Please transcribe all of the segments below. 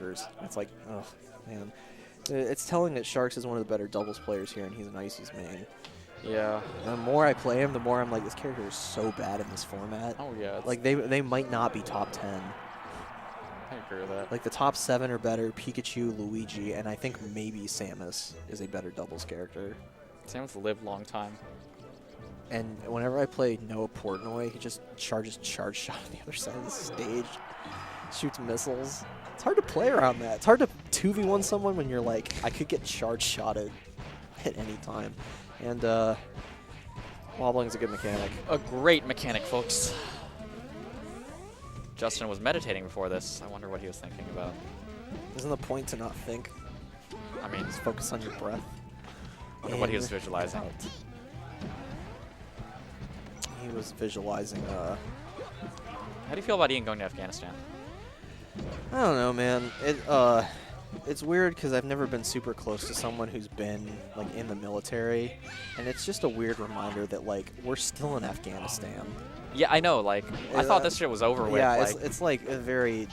numbers. It's like, oh, man. It's telling that Sharkz is one of the better doubles players here, and he's an Icy's main. Yeah. The more I play him, the more I'm like, this character is so bad in this format. Oh, yeah. Like, they might not be top 10. I agree with that. Like, the top 7 are better, Pikachu, Luigi, and I think maybe Samus is a better doubles character. Samus lived a long time. And whenever I play Noah Portnoy, he just charges charge shot on the other side of the stage, shoots missiles. It's hard to play around that. It's hard to 2v1 someone when you're like, I could get charge shotted at any time. And Wobbling's a good mechanic. A great mechanic, folks. Justin was meditating before this. I wonder what he was thinking about. Isn't the point to not think? I mean, Just focus on your breath. I wonder what he was visualizing. Out. He was visualizing. How do you feel about Ian going to Afghanistan? I don't know, man. It's weird because I've never been super close to someone who's been like in the military, and it's just a weird reminder that like we're still in Afghanistan. Yeah, I know. Like, I thought this shit was over with. Yeah, like, it's like very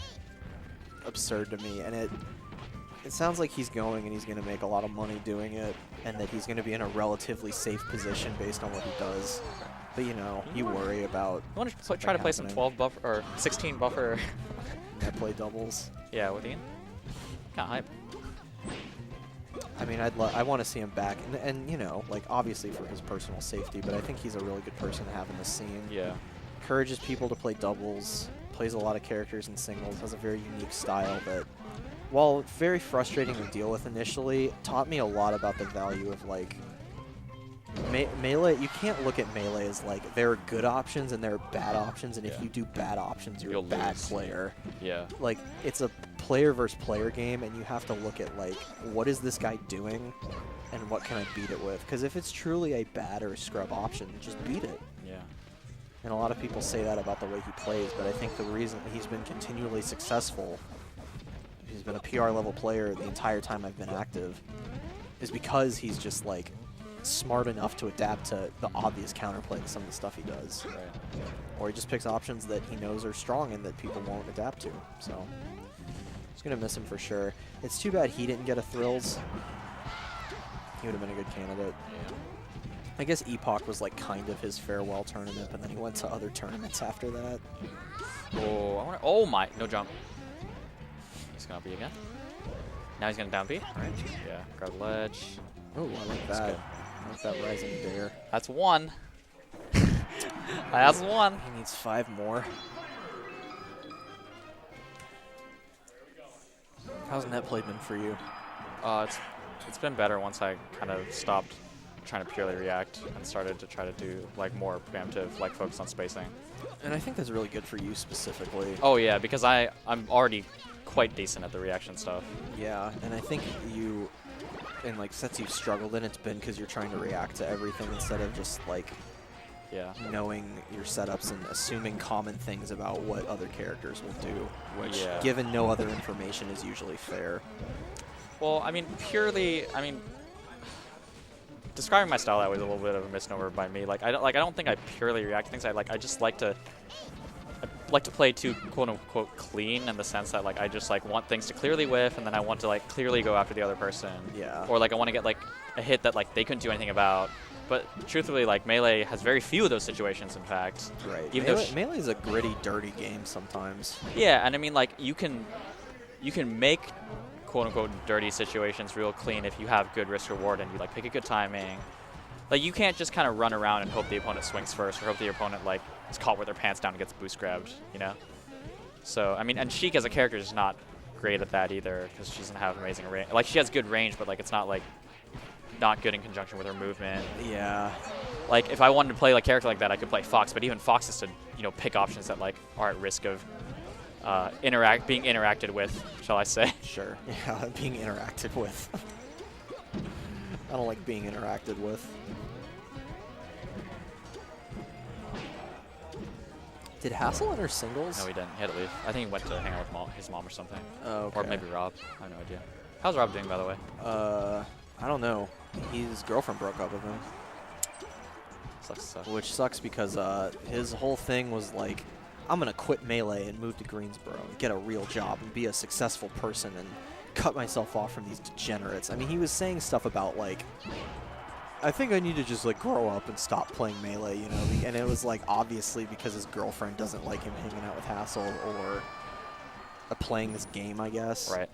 absurd to me, and it sounds like he's going and he's going to make a lot of money doing it, and that he's going to be in a relatively safe position based on what he does. But you know, you worry about. You want to try to play some 12 buffer or 16 buffer? Net play doubles. Yeah, with Ian. Kind of hype. I mean, I want to see him back, and you know, like obviously for his personal safety, but I think he's a really good person to have in the scene. Yeah. Encourages people to play doubles, plays a lot of characters in singles, has a very unique style that, while very frustrating to deal with initially, taught me a lot about the value of like Melee. You can't look at Melee as like there are good options and there are bad options, and if you do bad options, you're a bad player. Yeah. Like, it's a player versus player game, and you have to look at like, what is this guy doing and what can I beat it with? Because if it's truly a bad or a scrub option, just beat it. Yeah. And a lot of people say that about the way he plays, but I think the reason he's been continually successful, he's been a PR level player the entire time I've been active, is because he's just like smart enough to adapt to the obvious counterplay to some of the stuff he does. Right. Or he just picks options that he knows are strong and that people won't adapt to. So just gonna miss him for sure. It's too bad he didn't get a Thrillz. He would have been a good candidate. Yeah. I guess Epoch was like kind of his farewell tournament, but then he went to other tournaments after that. Oh, I wanna, oh my, no jump. He's gonna be again. Now he's gonna down B. Right. Yeah. Grab the ledge. Oh, I like That's that. good. I like that rising bear. That's one. That's one. He needs 5 more. How's net play been for you? It's been better once I kind of stopped trying to purely react and started to try to do like more preemptive, like focus on spacing. And I think that's really good for you specifically. Oh yeah, because I'm already quite decent at the reaction stuff. Yeah, and I think you, in like sets you've struggled in, it's been because you're trying to react to everything instead of just like knowing your setups and assuming common things about what other characters will do, which given no other information is usually fair. Well, I mean, describing my style that way is a little bit of a misnomer by me. I don't think I purely react to things. I just like to play too quote unquote clean in the sense that like I just like want things to clearly whiff, and then I want to like clearly go after the other person. Yeah. Or like I want to get like a hit that like they couldn't do anything about. But truthfully, like Melee has very few of those situations. In fact. Right. Even Melee is a gritty, dirty game sometimes. Yeah, and I mean like you can make quote-unquote dirty situations real clean if you have good risk reward and you like pick a good timing. Like you can't just kind of run around and hope the opponent swings first or hope the opponent like is caught with their pants down and gets boost grabbed, you know? So, I mean, and Sheik as a character is not great at that either because she doesn't have amazing range. Like she has good range, but like it's not like not good in conjunction with her movement. Yeah. Like if I wanted to play like a character like that, I could play Fox, but even Fox has to, you know, pick options that like are at risk of being interacted with, shall I say. Sure. Yeah, being interacted with. I don't like being interacted with. Did Hassel enter singles? No, he didn't. He had to leave. I think he went to hang out with his mom or something. Oh, okay. Or maybe Rob. I have no idea. How's Rob doing, by the way? I don't know. His girlfriend broke up with him. Sucks. Which sucks because his whole thing was like, I'm going to quit Melee and move to Greensboro and get a real job and be a successful person and cut myself off from these degenerates. I mean, he was saying stuff about, like, I think I need to just, like, grow up and stop playing Melee, you know? And it was, like, obviously because his girlfriend doesn't like him hanging out with Hassel or playing this game, I guess. Right.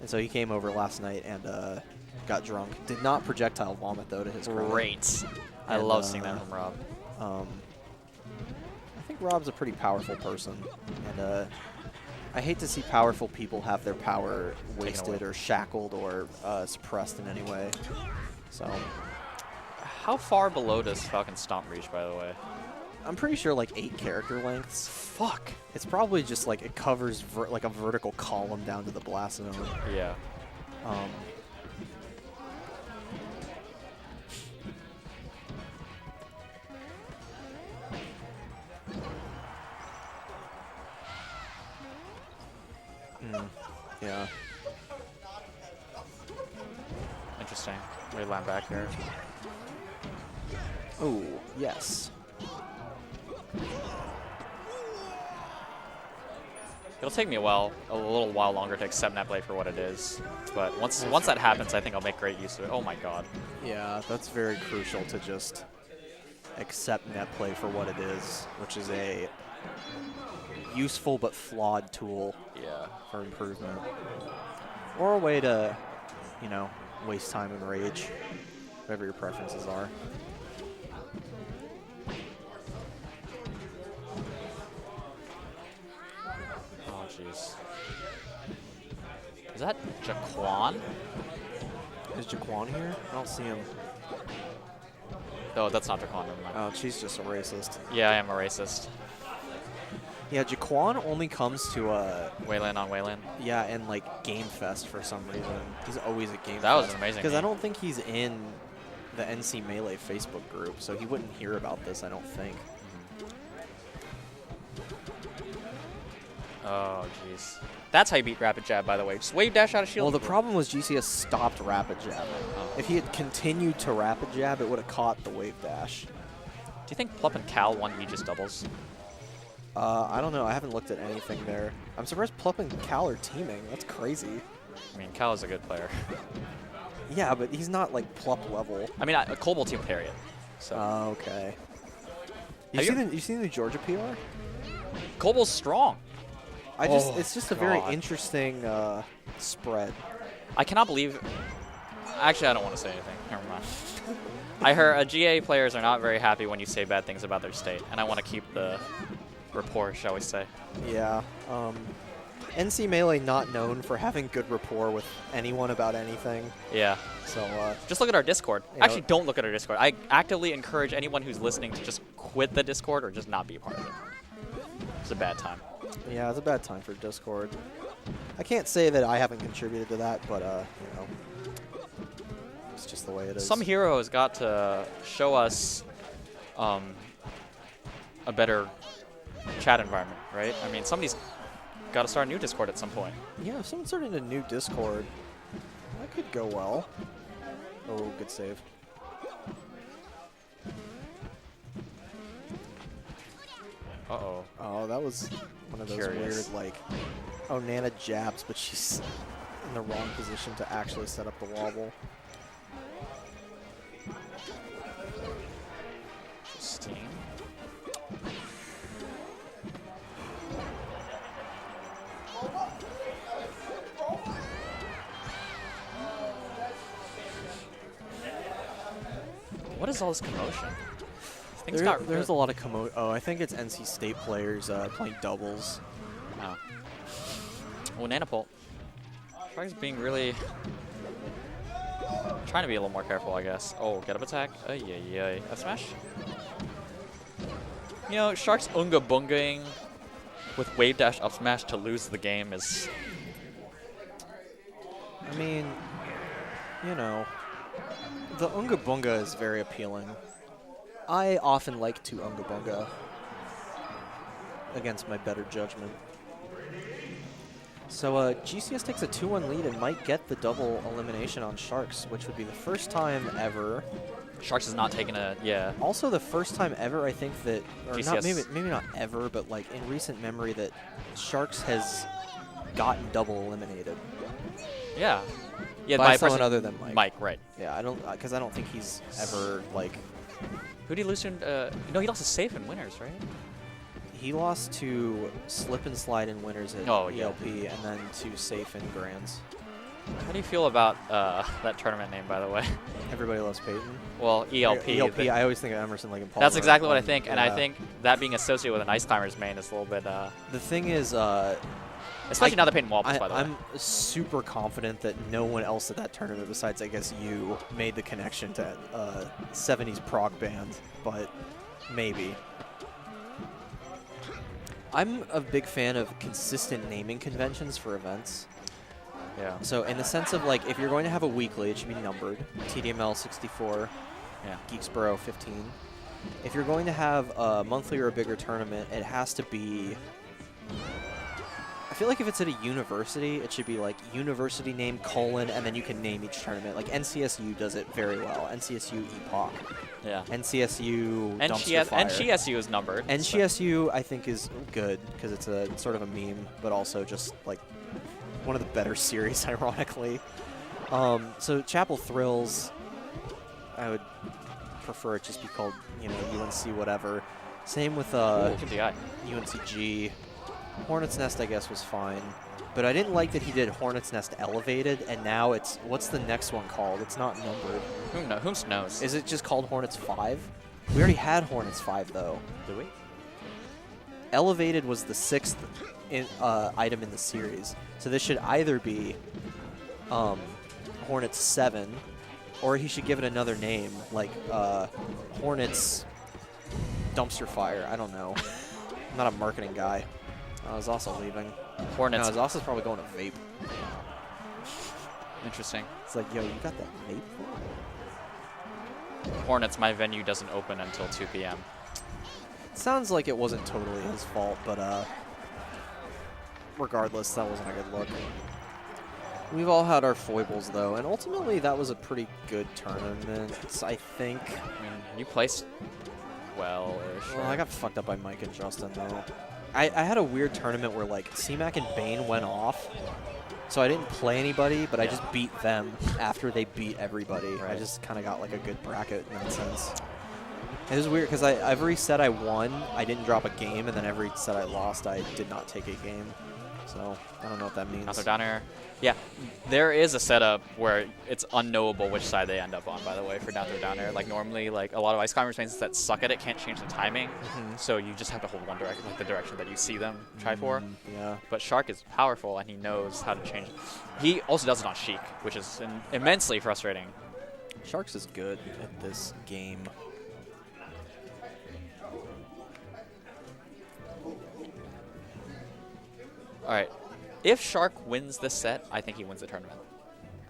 And so he came over last night and got drunk. Did not projectile vomit, though, to his credit. Great. I love seeing that from Rob. I think Rob's a pretty powerful person. And I hate to see powerful people have their power wasted or shackled or suppressed in any way. So, how far below does Falcon Stomp reach, by the way? I'm pretty sure like 8 character lengths. Fuck. It's probably just like it covers like a vertical column down to the blast zone. Yeah. Yeah. Interesting. We land back here. Oh, yes. It'll take me a little while longer to accept net play for what it is. But once that happens, I think I'll make great use of it. Oh my god. Yeah, that's very crucial to just accept net play for what it is, which is a useful but flawed tool for improvement. Or a way to, you know, waste time and rage, whatever your preferences are. Oh, jeez. Is that Jaquan? Is Jaquan here? I don't see him. Oh, that's not Jaquan. Never mind. Oh, she's just a racist. Yeah, I am a racist. Yeah, Jaquan only comes to Wayland on Wayland. Yeah, and like Game Fest for some reason. He's always at Game Fest. That was an amazing Because I game. don't think he's in the NC Melee Facebook group, so he wouldn't hear about this, I don't think. Oh, jeez. That's how you beat Rapid Jab, by the way. Just wave dash out of shield. Well, the problem was GCS stopped Rapid Jab. Oh. If he had continued to Rapid Jab, it would have caught the wave dash. Do you think Plup and Cal won Aegis doubles? I don't know. I haven't looked at anything there. I'm surprised Plup and Cal are teaming. That's crazy. I mean, Cal is a good player. Yeah, but he's not like Plup level. I mean, Cobalt team Harriet. So. Okay. You see the New Georgia PR? Cobalt's strong. It's just a very interesting spread. I cannot believe. Actually, I don't want to say anything. Never mind. I heard GA players are not very happy when you say bad things about their state, and I want to keep the rapport, shall we say. Yeah. NC Melee not known for having good rapport with anyone about anything. Yeah. So just look at our Discord. Actually, don't look at our Discord. I actively encourage anyone who's listening to just quit the Discord or just not be a part of it. It's a bad time. Yeah, it's a bad time for Discord. I can't say that I haven't contributed to that, but you know, it's just the way it is. Some hero has got to show us a better chat environment, right? I mean, somebody's got to start a new Discord at some point. Yeah, if someone started a new Discord, that could go well. Oh, good save. Uh-oh. Oh, that was one of those weird, like, oh, Nana jabs, but she's in the wrong position to actually set up the wobble. Steam. What is all this commotion? There's a lot of commotion. Oh, I think it's NC State players playing doubles. Oh. Oh, Nanopult. Sharkz being really... trying to be a little more careful, I guess. Oh, get up attack. Ay. F smash? You know, Sharkz unga bungaing with wave dash up smash to lose the game is... I mean, you know, the unga bunga is very appealing. I often like to unga bunga against my better judgment. So GCS takes a 2-1 lead and might get the double elimination on Sharkz, which would be the first time ever Sharkz is not taking a, yeah. Also, the first time ever, I think that, or GCS. not, maybe not ever, but like in recent memory, that Sharkz has gotten double eliminated. Yeah. Yeah, By by someone person- other than Mike. Mike, right. Yeah, I don't, because I don't think he's ever like. Who did he lose to? No, he lost to Safe in winners, right? He lost to Slip and Slide in winners at Oh, yeah. ELP, and then to Safe in grands. How do you feel about that tournament name, by the way? Everybody loves Peyton. Well, ELP. ELP. the- I always think of Emerson, Lake and Palmer. that's exactly what I think, and I Yeah. think that being associated with an Ice Climbers main is a little bit, The thing is, especially now that Peyton wobbles, by the way. I'm super confident that no one else at that tournament, besides I guess you, made the connection to 70s prog band, but maybe. I'm a big fan of consistent naming conventions for events. Yeah. So in the sense of like, if you're going to have a weekly, it should be numbered. TDML 64, Yeah. Geeksboro 15. If you're going to have a monthly or a bigger tournament, it has to be... I feel like if it's at a university, it should be like university name, colon, and then you can name each tournament. Like NCSU does it very well. NCSU Epoch. Yeah. NCSU Dumpster Fire. NCSU is numbered. NCSU, I think, is good because it's a sort of a meme, but also just like one of the better series, ironically. So Chapel Thrillz, I would prefer it just be called, you know, UNC whatever. Same with TDI. UNCG. Hornet's Nest, I guess, was fine. But I didn't like that he did Hornet's Nest Elevated, and now it's, what's the next one called? It's not numbered. Who knows? Is it just called Hornets 5? We already had Hornets 5, though. Did we? Elevated was the 6th item in the series. So this should either be Hornets 7, or he should give it another name, like Hornets Dumpster Fire. I don't know. I'm not a marketing guy. I was also leaving. Hornets. No, I was also probably going to vape. Interesting. It's like, yo, you got that vape? Hornets, my venue doesn't open until 2 p.m. Sounds like it wasn't totally his fault, but regardless, that wasn't a good look. We've all had our foibles, though, and ultimately that was a pretty good tournament, I think. I mean, you placed well-ish. Well, I got fucked up by Mike and Justin, though. I had a weird tournament where, like, C-Mac and Bane went off, so I didn't play anybody, but I just beat them after they beat everybody. Right. I just kind of got, like, a good bracket in that sense. It was weird, because every set I won, I didn't drop a game, and then every set I lost, I did not take a game. So, I don't know what that means. Counter down air. Yeah, there is a setup where it's unknowable which side they end up on, by the way, for down throw down air. Like, normally, like, a lot of Ice Climbers mains that suck at it can't change the timing, so you just have to hold one direction, like the direction that you see them try for. Yeah. But Shark is powerful, and he knows how to change it. He also does it on Sheik, which is immensely frustrating. Sharkz is good at this game. All right. If Shark wins this set, I think he wins the tournament.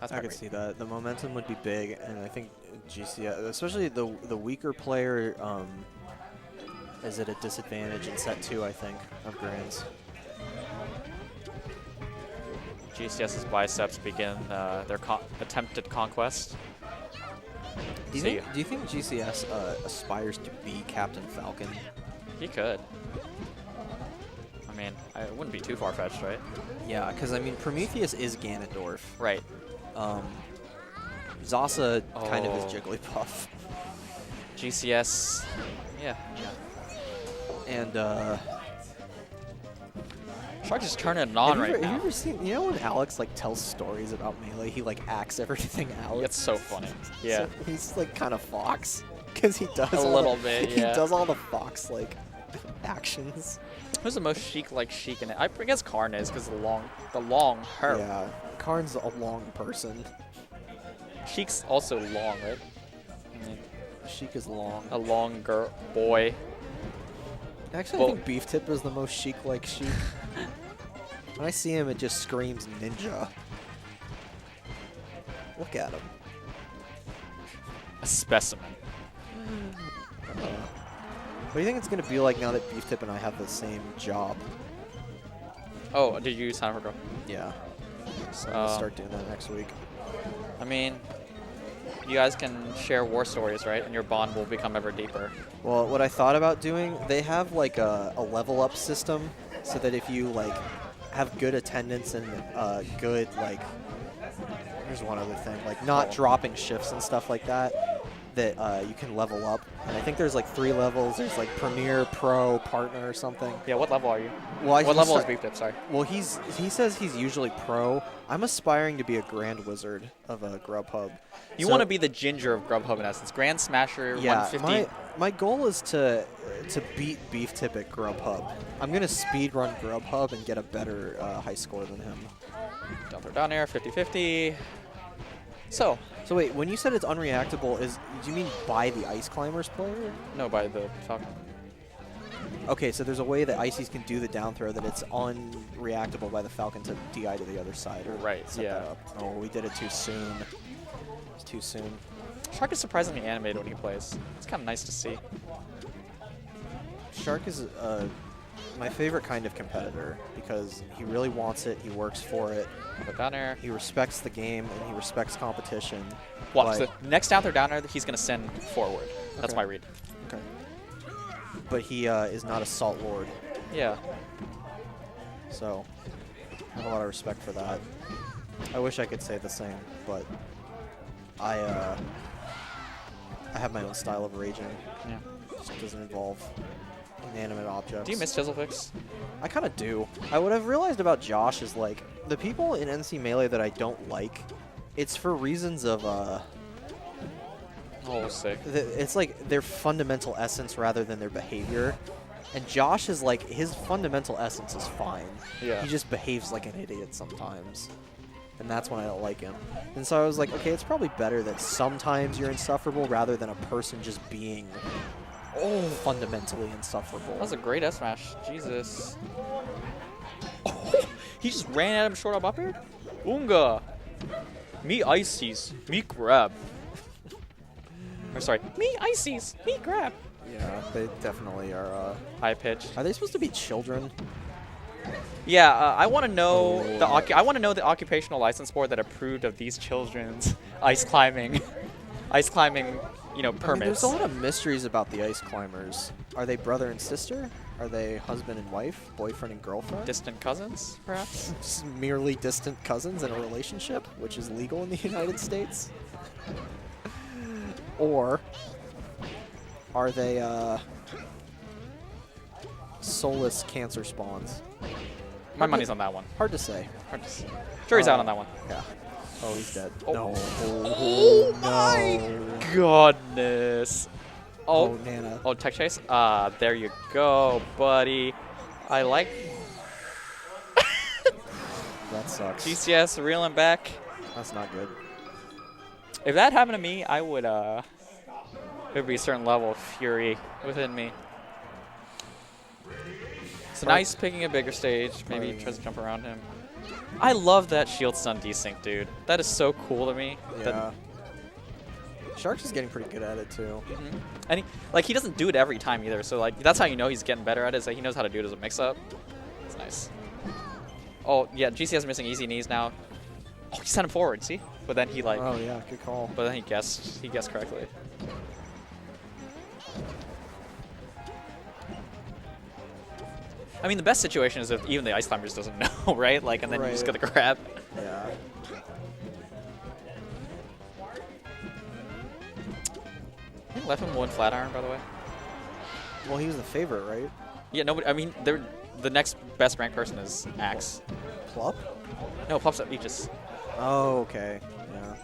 That's I my could read. see that. The momentum would be big, and I think GCS, especially the weaker player, is at a disadvantage in set 2, I think, of grands. GCS's biceps begin their attempted conquest. Do you think GCS aspires to be Captain Falcon? He could. I mean, it wouldn't be too far-fetched, right? Yeah, because, I mean, Prometheus is Ganondorf. Right. Zasa kind of is Oh. Jigglypuff. GCS, yeah. And, Shark is turning it on right have now. you ever seen, you know when Alex, like, tells stories about Melee, he, like, acts everything out? It's so funny. Yeah. So he's, like, kind of Fox, because he does A all little the, bit, He yeah. does all the Fox, like, actions. Who's the most Sheik-like Sheik in it? I guess Karn is, because the long hair. Yeah, Karn's a long person. Sheik's also long, right? Sheik is long. A long boy. Actually, Well- I think Beef Tip is the most Sheik-like Sheik. When I see him, it just screams ninja. Look at him. A specimen. What do you think it's going to be like now that Beef Tip and I have the same job? Oh, did you sign up for Go? Yeah. So I'm going to start doing that next week. I mean, you guys can share war stories, right? And your bond will become ever deeper. Well, what I thought about doing, they have like a level up system so that if you like have good attendance and good like, here's one other thing, like not dropping shifts and stuff like that, that you can level up. And I think there's like 3 levels. There's like Premier, Pro, Partner or something. Yeah, what level are you? Well, what level is Beef Dip, sorry? Well, he says he's usually Pro. I'm aspiring to be a Grand Wizard of Grubhub. You want to be the Ginger of Grubhub in essence. Grand Smasher, yeah, 150. my goal is to beat Beef Tip at Grubhub. I'm going to speed run Grubhub and get a better high score than him. Down throw down air, 50-50. So wait, when you said it's unreactable, do you mean by the Ice Climbers player? No, by the Falcon. Okay, so there's a way that Ices can do the down throw that it's unreactable by the Falcon to DI to the other side. Or right, set yeah. that up. Oh, we did it too soon. It's too soon. Shark is surprisingly animated when he plays. It's kind of nice to see. Shark is my favorite kind of competitor because he really wants it, he works for it. But down air. He respects the game and he respects competition. Watch, the next down throw down air, he's going to send forward. That's my read. Okay. But he is not a Salt Lord. Yeah. So, I have a lot of respect for that. I wish I could say the same, but I have my own style of raging. Yeah. It just doesn't involve inanimate objects. Do you miss Chiselfix? I kind of do. What I've realized about Josh is, like, the people in NC Melee that I don't like, it's for reasons of, Oh, sick. it's like their fundamental essence rather than their behavior. And Josh is like, his fundamental essence is fine. Yeah. He just behaves like an idiot sometimes. And that's when I don't like him. And so I was like, okay, it's probably better that sometimes you're insufferable rather than a person just being fundamentally insufferable. That was a great S smash. Jesus. Oh, he just ran at him short up here? Unga. Me ices. Me grab. Or sorry. Me ices. Me grab. Yeah, they definitely are. High pitched. Are they supposed to be children? Yeah, I want to know the occupational license board that approved of these children's ice climbing, you know, permits. I mean, there's a lot of mysteries about the ice climbers. Are they brother and sister? Are they husband and wife, boyfriend and girlfriend? Distant cousins, perhaps? Just merely distant cousins in a relationship, which is legal in the United States? Or are they soulless cancer spawns? My money's on that one. Hard to say. Hard to say. Jury's out on that one. Yeah. Oh, he's dead. Oh. No. Oh my goodness. Oh, Nana. Oh, tech chase. There you go, buddy. I like. That sucks. GCS reeling back. That's not good. If that happened to me, I would. There would be a certain level of fury within me. So now he's picking a bigger stage. Maybe he tries to jump around him. I love that shield stun desync, dude. That is so cool to me. Yeah. Sharkz is getting pretty good at it too. And he doesn't do it every time either. So like that's how you know he's getting better at it. Is that he knows how to do it as a mix-up. It's nice. Oh yeah, GCS missing easy knees now. Oh, he sent him forward. See, but then he like. Oh yeah, good call. But then he guessed correctly. I mean, the best situation is if even the Ice Climbers doesn't know, right? Like, and then you just get the grab. Yeah. I think left him one flat iron, by the way. Well, he was the favorite, right? Yeah, nobody. I mean, the next best ranked person is Axe. Plup? No, Plup's at Aegis. Oh, okay. Yeah.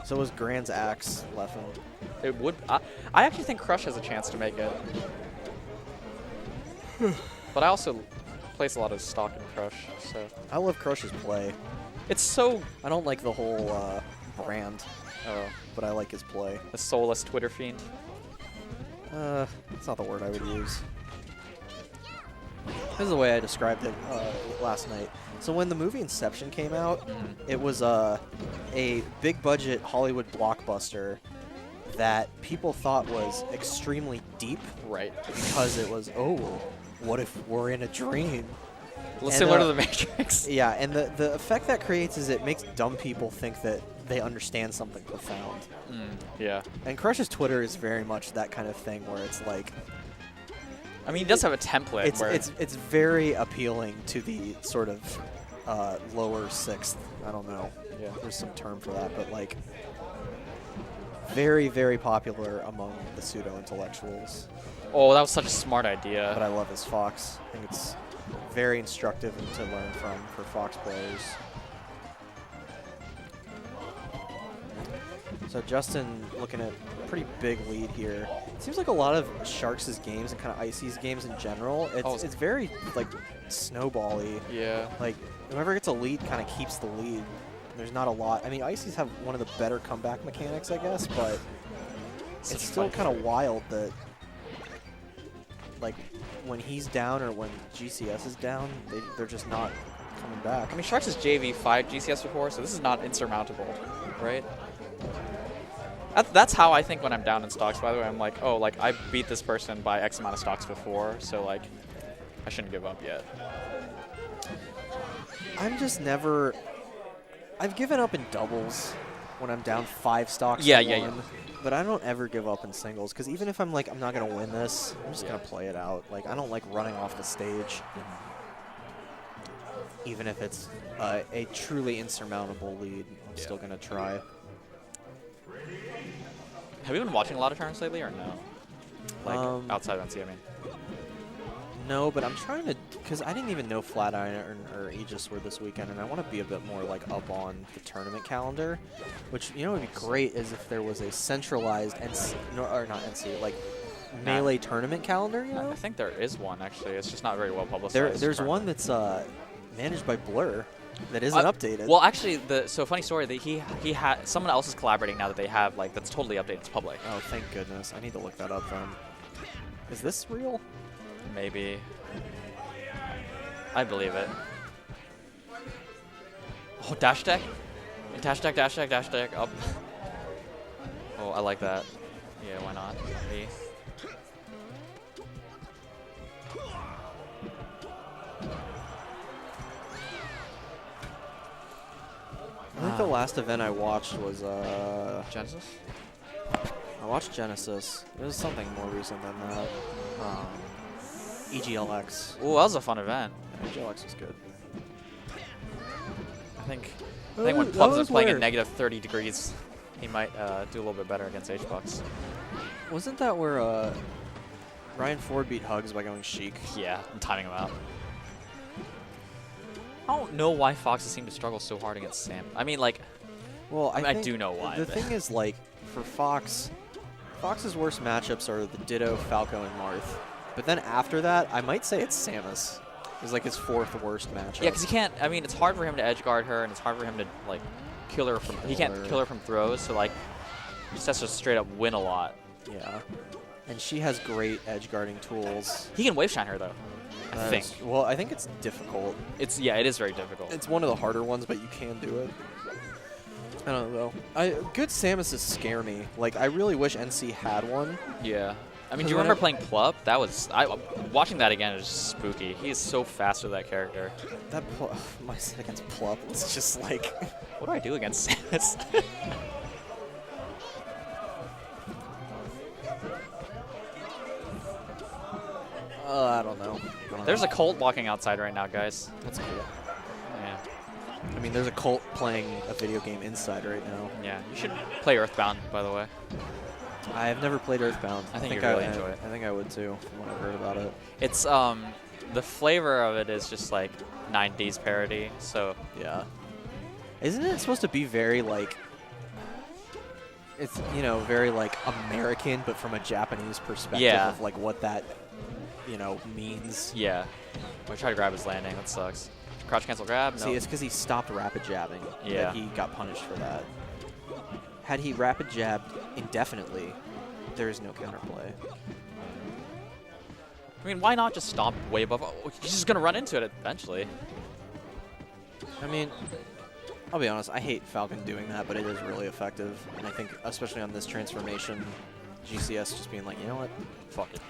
So was Grand's Axe left him? It would. I actually think Crush has a chance to make it. But I also place a lot of stock in Crush, so. I love Crush's play. It's so. I don't like the whole brand, but I like his play. A soulless Twitter fiend. That's not the word I would use. This is the way I described it last night. So when the movie Inception came out, it was a big budget Hollywood blockbuster that people thought was extremely deep. Right. Because it was, what if we're in a dream? Similar to the Matrix. Yeah, and the effect that creates is it makes dumb people think that they understand something profound. Yeah. And Crush's Twitter is very much that kind of thing where it's like, I mean, he does have a template. It's very appealing to the sort of lower sixth. I don't know. Yeah. There's some term for that, but like very, very popular among the pseudo-intellectuals. Oh, that was such a smart idea. But I love his Fox. I think it's very instructive and to learn from for Fox players. So Justin looking at a pretty big lead here. It seems like a lot of Sharkz' games and kind of Icy's games in general, it's very like snowball-y. Yeah. Like whoever gets a lead kind of keeps the lead. There's not a lot. I mean, Icy's have one of the better comeback mechanics, I guess, but it's still kind of wild that like when he's down or when GCS is down, they're just not coming back. I mean, Sharkz has JV5 GCS before, so this is not insurmountable, right? That's how I think when I'm down in stocks, by the way. I'm like, oh, like, I beat this person by X amount of stocks before, so, like, I shouldn't give up yet. I'm just never... I've given up in doubles when I'm down 5 stocks Yeah, to yeah, one, but I don't ever give up in singles, because even if I'm like, I'm not going to win this, I'm just going to play it out. Like, I don't like running off the stage, even if it's a truly insurmountable lead. I'm still going to try. Have you been watching a lot of tournaments lately, or no? Like, outside of NC, I mean. No, but I'm trying to, because I didn't even know Flatiron or Aegis were this weekend, and I want to be a bit more like up on the tournament calendar, which, you know, would be great is if there was a centralized NC, or not NC, like Melee tournament calendar, you know? I think there is one, actually. It's just not very well publicized. There's one that's managed by Blur that isn't updated. Well, actually, so funny story that he had someone else is collaborating now that they have like that's totally updated. It's public. Oh, thank goodness. I need to look that up then. Is this real? Maybe. I believe it. Oh, dash deck? Dash deck, dash deck, dash deck, up. Oh, I like that. Yeah, why not? Me. I think the last event I watched was Genesis? I watched Genesis. It was something more recent than that. EGLX. Ooh, that was a fun event. Yeah, EGLX was good. I think when Plums is playing at negative 30 degrees, he might do a little bit better against H-Bucks. Wasn't that where Ryan Ford beat Hugs by going Sheik? Yeah, I'm timing him out. I don't know why Foxes seem to struggle so hard against Sam. I mean, like, well, I do know why. The thing is, like, for Fox's worst matchups are the Ditto, Falco, and Marth. But then after that, I might say it's Samus. It's like his 4th worst matchup. Yeah, because he can't. I mean, it's hard for him to edge guard her, and it's hard for him to like kill her from. He can't kill her from throws, so like, he just has to straight up win a lot. Yeah, and she has great edge guarding tools. He can wave shine her though. I think. Well, I think it's difficult. Yeah, it is very difficult. It's one of the harder ones, but you can do it. I don't know. Good Samuses scare me. Like, I really wish NC had one. Yeah. I mean, do you remember playing Plup? That was watching that again is just spooky. He is so fast with that character. That my set against Plup was just like, what do I do against Samus? I don't know. There's a Colt walking outside right now, guys. That's cool. Yeah. I mean, there's a Colt playing a video game inside right now. Yeah, you should play Earthbound, by the way. I've never played Earthbound. I think you really enjoy it. I think I would too, from what I've heard about it. It's the flavor of it is just like 90s parody. So yeah, isn't it supposed to be very like? It's very like American, but from a Japanese perspective of like what that means. Yeah. I tried to grab his landing. That sucks. Crouch cancel grab. See, it's because he stopped rapid jabbing. Yeah. That he got punished for that. Had he rapid jabbed indefinitely, there is no counterplay. I mean, why not just stomp way above? Oh, he's just going to run into it eventually. I mean, I'll be honest, I hate Falcon doing that, but it is really effective. And I think, especially on this transformation, GCS just being like, you know what? Fuck it.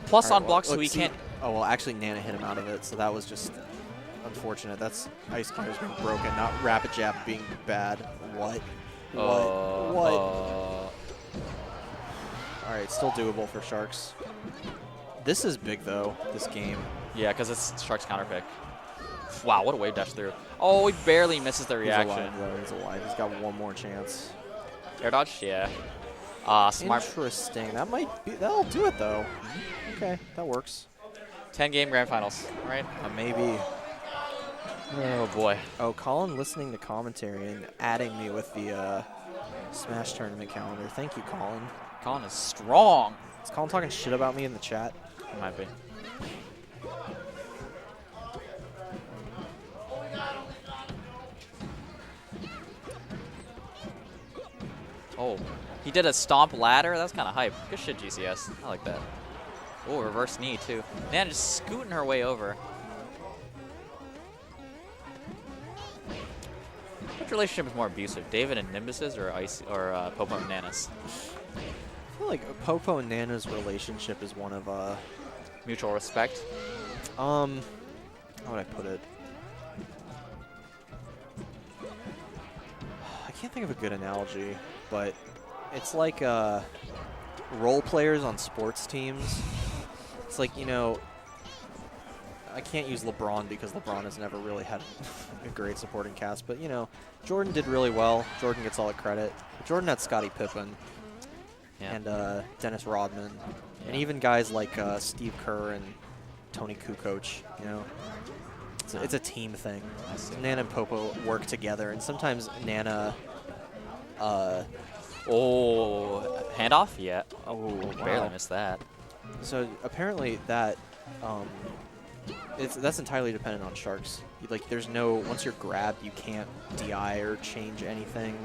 Plus Right, on blocks, so he see, can't... Oh, well, actually, Nana hit him out of it, so that was just unfortunate. That's ice counters being broken, not rapid jab being bad. What? What? All right, still doable for Sharkz. This is big though. This game. Yeah, because it's Shark's counter pick. Wow, what a wave dash through. Oh, he barely misses the reaction. He's alive, though. He's alive. He's got one more chance. Air dodge? Yeah. Smart. Interesting. That might be. That'll do it though. Okay, that works. 10-game grand finals, right? Maybe. Oh boy. Oh, Colin listening to commentary and adding me with the Smash tournament calendar. Thank you, Colin. Colin is strong. Is Colin talking shit about me in the chat? He might be. Oh, he did a stomp ladder. That's kind of hype. Good shit, GCS. I like that. Oh, reverse knee, too. Man, just scooting her way over. Which relationship is more abusive, David and Nimbus's or Popo and Nana's? I feel like Popo and Nana's relationship is one of mutual respect. How would I put it? I can't think of a good analogy, but it's like role players on sports teams. It's like, you know, I can't use LeBron because LeBron has never really had a great supporting cast, but, you know, Jordan did really well. Jordan gets all the credit. But Jordan had Scottie Pippen and Dennis Rodman, and even guys like Steve Kerr and Tony Kukoc, you know. It's a team thing. Nana and Popo work together, and sometimes Nana... handoff? Yeah. Oh, Barely wow. missed that. So apparently that... that's entirely dependent on Sharkz. Like, there's no... Once you're grabbed, you can't DI or change anything.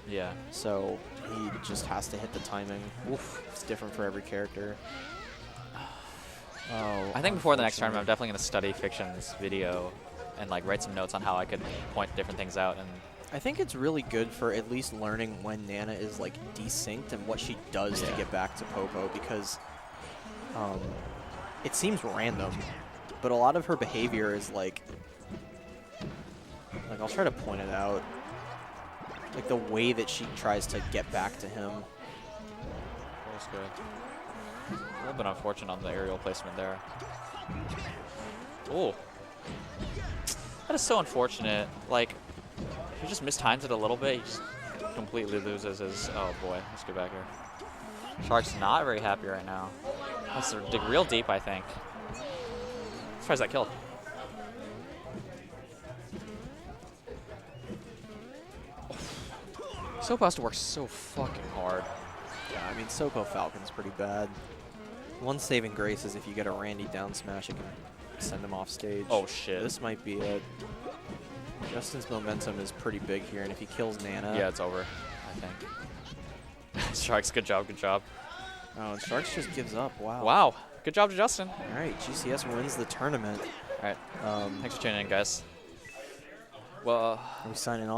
Yeah. So he just has to hit the timing. Oof. It's different for every character. Oh, I think before the next tournament, I'm definitely going to study Fiction's video and like write some notes on how I could point different things out. And I think it's really good for at least learning when Nana is like desynced and what she does to get back to Popo, because it seems random, but a lot of her behavior is like I'll try to point it out. Like the way that she tries to get back to him. That's good. A little bit unfortunate on the aerial placement there. Oh. That is so unfortunate. Like, if he just mistimes it a little bit, he just completely loses his... Oh, boy. Let's get back here. Shark's not very happy right now. That's dig real deep, I think. As far as that killed. Sopo has to work so fucking hard. Yeah, I mean, Sopo Falcon's pretty bad. One saving grace is if you get a Randy down smash, it can send him off stage. Oh, shit. This might be it. Justin's momentum is pretty big here, and if he kills Nana... Yeah, it's over, I think. Sharkz, good job, good job. Oh, and Sharkz just gives up. Wow. Wow. Good job to Justin. All right, GCS wins the tournament. All right. Thanks for tuning in, guys. Well, are we signing off?